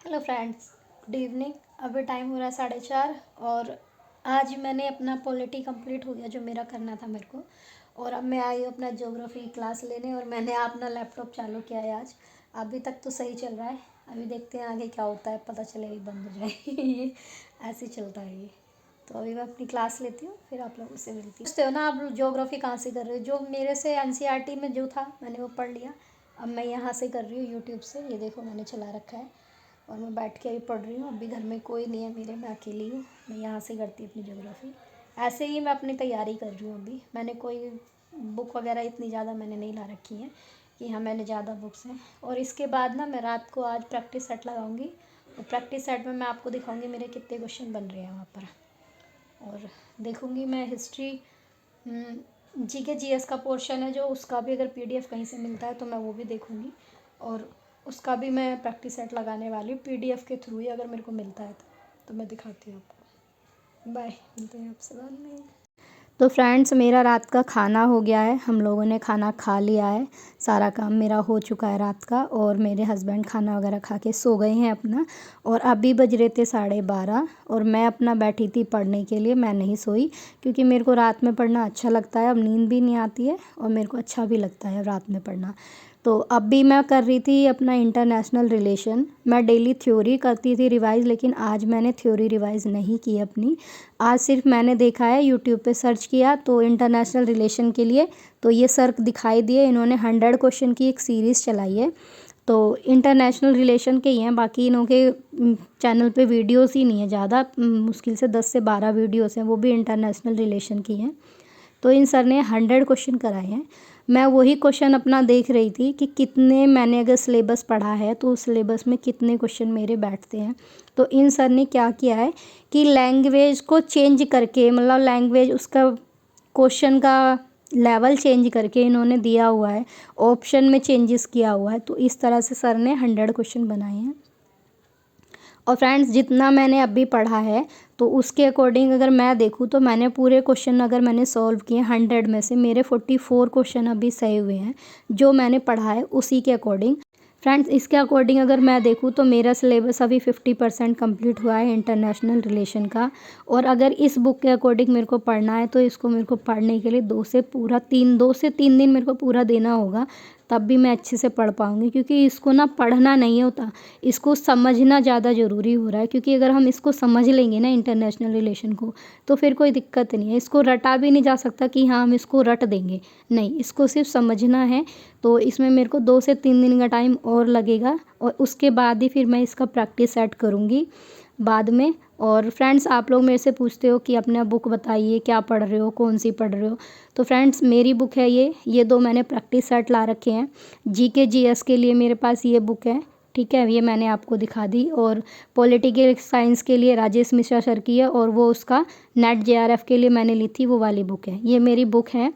Hello friends, good evening. अभी time हो रहा है 4:30 और आज मैंने अपना पॉलिटी कंप्लीट हो गया जो मेरा करना था मेरे को। और अब मैं आई हूँ अपना ज्योग्राफी क्लास लेने और मैंने अपना लैपटॉप चालू किया है आज। अभी तक तो सही चल रहा है, अभी देखते हैं आगे क्या होता है, पता चलेगा बंद हो जाए ये ऐसे ही चलता है ये। तो अभी मैं अपनी क्लास लेती हूँ, फिर आप लोगों से मिलती हूँ। पूछते हो ना आप ज्योग्राफी कहाँ से कर रहे हो? जो मेरे से एनसीईआरटी में जो था मैंने वो पढ़ लिया। अब मैं यहाँ से कर रही हूँ यूट्यूब से। ये देखो मैंने चला रखा है और मैं बैठ के अभी पढ़ रही हूँ। अभी घर में कोई नहीं है मेरे, मैं अकेली हूँ। मैं यहाँ से करती हूँ अपनी ज्योग्राफी। ऐसे ही मैं अपनी तैयारी कर रही हूँ। अभी मैंने कोई बुक वगैरह इतनी ज़्यादा मैंने नहीं ला रखी है कि हाँ मैंने ज़्यादा बुक्स हैं। और इसके बाद ना मैं रात को आज प्रैक्टिस सेट लगाऊंगी और प्रैक्टिस सेट में मैं आपको दिखाऊंगी मेरे कितने क्वेश्चन बन रहे हैं वहाँ पर। और देखूंगी मैं हिस्ट्री, जीके जीएस का पोर्शन है जो, उसका भी अगर पीडीएफ कहीं से मिलता है तो मैं वो भी देखूंगी। और उसका भी मैं प्रैक्टिस सेट लगाने वाली हूँ पीडीएफ के थ्रू ही, अगर मेरे को मिलता है तो मैं दिखाती हूँ आपको। बाय, मिलते हैं आपसे बाद में। तो फ्रेंड्स, मेरा रात का खाना हो गया है, हम लोगों ने खाना खा लिया है। सारा काम मेरा हो चुका है रात का और मेरे हस्बैंड खाना वगैरह खा के सो गए हैं अपना। और अभी बज रहे थे 12:30 और मैं अपना बैठी थी पढ़ने के लिए। मैं नहीं सोई क्योंकि मेरे को रात में पढ़ना अच्छा लगता है। अब नींद भी नहीं आती है और मेरे को अच्छा भी लगता है रात में पढ़ना। तो अब भी मैं कर रही थी अपना इंटरनेशनल रिलेशन। मैं डेली थ्योरी करती थी रिवाइज़, लेकिन आज मैंने थ्योरी रिवाइज़ नहीं की अपनी। आज सिर्फ मैंने देखा है, यूट्यूब पे सर्च किया तो इंटरनेशनल रिलेशन के लिए तो ये सर दिखाई दिए। इन्होंने 100 क्वेश्चन की एक सीरीज़ चलाई है। तो इंटरनेशनल रिलेशन के ही हैं, बाकी इन्हों के चैनल पे वीडियोस ही नहीं है ज़्यादा। मुश्किल से 10 से 12 वीडियोस हैं, वो भी इंटरनेशनल रिलेशन की हैं। तो इन सर ने 100 क्वेश्चन कराए हैं। मैं वही क्वेश्चन अपना देख रही थी कि कितने, मैंने अगर सिलेबस पढ़ा है तो उस सिलेबस में कितने क्वेश्चन मेरे बैठते हैं। तो इन सर ने क्या किया है कि लैंग्वेज को चेंज करके, मतलब लैंग्वेज उसका क्वेश्चन का लेवल चेंज करके इन्होंने दिया हुआ है, ऑप्शन में चेंजेस किया हुआ है। तो इस तरह से सर ने 100 क्वेश्चन बनाए हैं। और फ्रेंड्स, जितना मैंने अभी पढ़ा है तो उसके अकॉर्डिंग अगर मैं देखूँ तो मैंने पूरे क्वेश्चन अगर मैंने सॉल्व किए 100 में से मेरे 44 क्वेश्चन अभी सही हुए हैं जो मैंने पढ़ा है उसी के अकॉर्डिंग। फ्रेंड्स, इसके अकॉर्डिंग अगर मैं देखूँ तो मेरा सिलेबस अभी 50% कंप्लीट हुआ है इंटरनेशनल रिलेशन का। और अगर इस बुक के अकॉर्डिंग मेरे को पढ़ना है तो इसको मेरे को पढ़ने के लिए 2 से 3 दिन मेरे को पूरा देना होगा, तब भी मैं अच्छे से पढ़ पाऊँगी। क्योंकि इसको ना पढ़ना नहीं होता, इसको समझना ज़्यादा ज़रूरी हो रहा है। क्योंकि अगर हम इसको समझ लेंगे ना इंटरनेशनल रिलेशन को, तो फिर कोई दिक्कत नहीं है। इसको रटा भी नहीं जा सकता कि हाँ हम इसको रट देंगे, नहीं, इसको सिर्फ समझना है। तो इसमें मेरे को 2 से 3 दिन का टाइम और लगेगा और उसके बाद ही फिर मैं इसका प्रैक्टिस सेट करूँगी बाद में। और फ्रेंड्स, आप लोग मेरे से पूछते हो कि अपना बुक बताइए, क्या पढ़ रहे हो, कौन सी पढ़ रहे हो। तो फ्रेंड्स, मेरी बुक है ये 2 मैंने प्रैक्टिस सेट ला रखे हैं। जीके जीएस के लिए मेरे पास ये बुक है, ठीक है, ये मैंने आपको दिखा दी। और पॉलिटिकल साइंस के लिए राजेश मिश्रा सर की है और वो उसका नेट जेआरएफ के लिए मैंने ली थी, वो वाली बुक है। ये मेरी बुक है।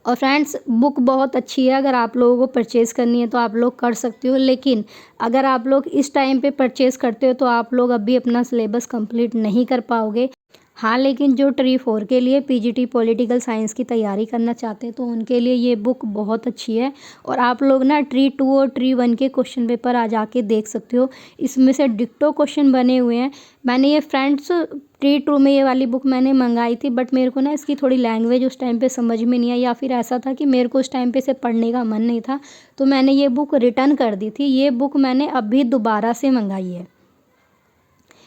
और फ्रेंड्स, बुक बहुत अच्छी है, अगर आप लोगों को परचेज़ करनी है तो आप लोग कर सकते हो। लेकिन अगर आप लोग इस टाइम पे परचेज़ करते हो तो आप लोग अभी अपना सिलेबस कंप्लीट नहीं कर पाओगे। हाँ, लेकिन जो ट्री 4 के लिए पीजीटी पॉलिटिकल साइंस की तैयारी करना चाहते हैं तो उनके लिए ये बुक बहुत अच्छी है। और आप लोग ना ट्री 2 और ट्री 1 के क्वेश्चन पेपर आ जाके देख सकते हो, इसमें से डिक्टो क्वेश्चन बने हुए हैं। मैंने ये फ्रेंड्स ट्री 2 में ये वाली बुक मैंने मंगाई थी, बट मेरे को ना इसकी थोड़ी लैंग्वेज उस टाइम पे समझ में नहीं आई, या फिर ऐसा था कि मेरे को उस टाइम पे इसे पढ़ने का मन नहीं था, तो मैंने ये बुक रिटर्न कर दी थी। ये बुक मैंने अभी दोबारा से मंगाई है।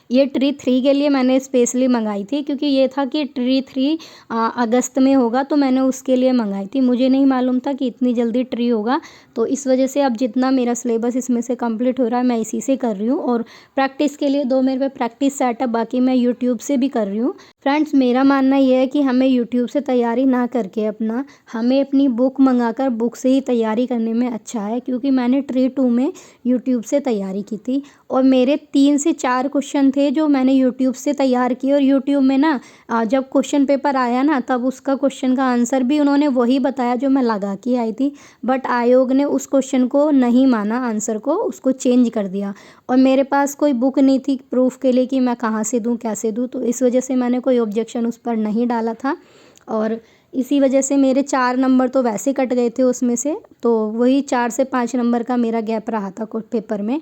ये ट्री 3 के लिए मैंने स्पेशली मंगाई थी क्योंकि ये था कि ट्री 3 अगस्त में होगा, तो मैंने उसके लिए मंगाई थी। मुझे नहीं मालूम था कि इतनी जल्दी ट्री होगा, तो इस वजह से अब जितना मेरा सिलेबस इसमें से कंप्लीट हो रहा है मैं इसी से कर रही हूँ। और प्रैक्टिस के लिए 2 मेरे पे प्रैक्टिस सेट है, बाकी मैं यूट्यूब से भी कर रही हूँ। फ्रेंड्स, मेरा मानना ये है कि हमें यूट्यूब से तैयारी ना करके हमें अपनी बुक मंगाकर बुक से ही तैयारी करने में अच्छा है। क्योंकि मैंने ट्री 2 में यूट्यूब से तैयारी की थी और मेरे 3 से 4 क्वेश्चन थे जो मैंने यूट्यूब से तैयार किए। और यूट्यूब में ना जब क्वेश्चन पेपर आया ना तब उसका क्वेश्चन का आंसर भी उन्होंने वही बताया जो मैं लगा के आई थी, बट आयोग ने उस क्वेश्चन को नहीं माना, आंसर को उसको चेंज कर दिया। और मेरे पास कोई बुक नहीं थी प्रूफ के लिए कि मैं कहाँ से दूँ, कैसे दूँ, तो इस वजह से मैंने कोई ऑब्जेक्शन उस पर नहीं डाला था। और इसी वजह से मेरे 4 नंबर तो वैसे कट गए थे उसमें से, तो वही 4 से 5 नंबर का मेरा गैप रहा था पेपर में।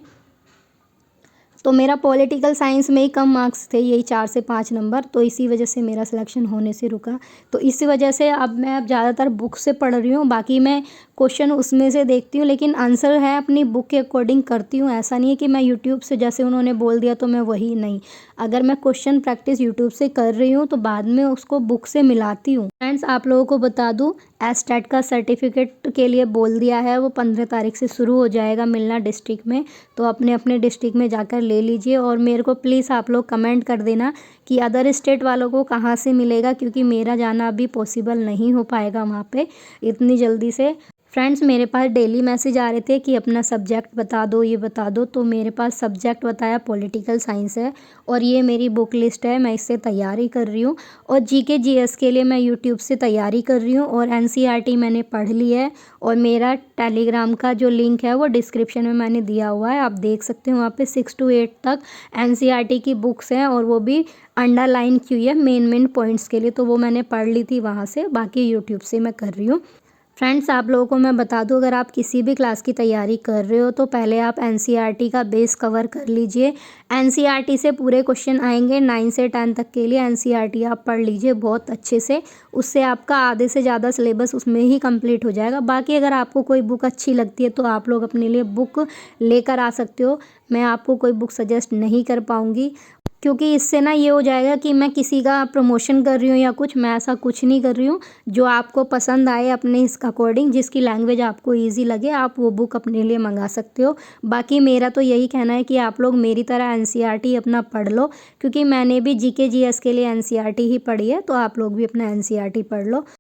तो मेरा पॉलिटिकल साइंस में ही कम मार्क्स थे, यही 4 से 5 नंबर, तो इसी वजह से मेरा सिलेक्शन होने से रुका। तो इसी वजह से अब मैं ज़्यादातर बुक से पढ़ रही हूँ, बाकी मैं क्वेश्चन उसमें से देखती हूँ, लेकिन आंसर है अपनी बुक के अकॉर्डिंग करती हूँ। ऐसा नहीं है कि मैं यूट्यूब से जैसे उन्होंने बोल दिया तो मैं वही, नहीं। अगर मैं क्वेश्चन प्रैक्टिस यूट्यूब से कर रही हूँ तो बाद में उसको बुक से मिलाती हूँ। फ्रेंड्स, आप लोगों को बता दूँ, एस्टेट का सर्टिफिकेट के लिए बोल दिया है, वो 15 तारीख से शुरू हो जाएगा मिलना डिस्ट्रिक्ट में। तो अपने अपने डिस्ट्रिक्ट में जाकर ले लीजिए, और मेरे को प्लीज़ आप लोग कमेंट कर देना कि अदर स्टेट वालों को कहाँ से मिलेगा, क्योंकि मेरा जाना अभी पॉसिबल नहीं हो पाएगा वहाँ पे इतनी जल्दी से। फ्रेंड्स, मेरे पास डेली मैसेज आ रहे थे कि अपना सब्जेक्ट बता दो, ये बता दो, तो मेरे पास सब्जेक्ट बताया पॉलिटिकल साइंस है, और ये मेरी बुक लिस्ट है, मैं इससे तैयारी कर रही हूँ। और जीके जीएस के लिए मैं यूट्यूब से तैयारी कर रही हूँ, और एनसीईआरटी मैंने पढ़ ली है, और मेरा टेलीग्राम का जो लिंक है वो डिस्क्रिप्शन में मैंने दिया हुआ है, आप देख सकते हो। वहाँ पे 6 to 8 तक एनसीईआरटी की बुक्स हैं, और वो भी अंडरलाइन की हुई है मेन पॉइंट्स के लिए, तो वो मैंने पढ़ ली थी वहाँ से, बाकी यूट्यूब से मैं कर रही हूँ। फ्रेंड्स, आप लोगों को मैं बता दूं, अगर आप किसी भी क्लास की तैयारी कर रहे हो तो पहले आप एनसीईआरटी का बेस कवर कर लीजिए। एनसीईआरटी से पूरे क्वेश्चन आएंगे 9 से 10 तक के लिए, एनसीईआरटी आप पढ़ लीजिए बहुत अच्छे से। उससे आपका आधे से ज़्यादा सिलेबस उसमें ही कंप्लीट हो जाएगा। बाकी अगर आपको कोई बुक अच्छी लगती है तो आप लोग अपने लिए बुक लेकर आ सकते हो। मैं आपको कोई बुक सजेस्ट नहीं कर पाऊँगी, क्योंकि इससे ना ये हो जाएगा कि मैं किसी का प्रमोशन कर रही हूँ या कुछ, मैं ऐसा कुछ नहीं कर रही हूँ। जो आपको पसंद आए अपने इस अकॉर्डिंग, जिसकी लैंग्वेज आपको इजी लगे, आप वो बुक अपने लिए मंगा सकते हो। बाकी मेरा तो यही कहना है कि आप लोग मेरी तरह एनसीईआरटी अपना पढ़ लो, क्योंकि मैंने भी जीके जीएस के लिए एनसीईआरटी ही पढ़ी है, तो आप लोग भी अपना एनसीईआरटी पढ़ लो।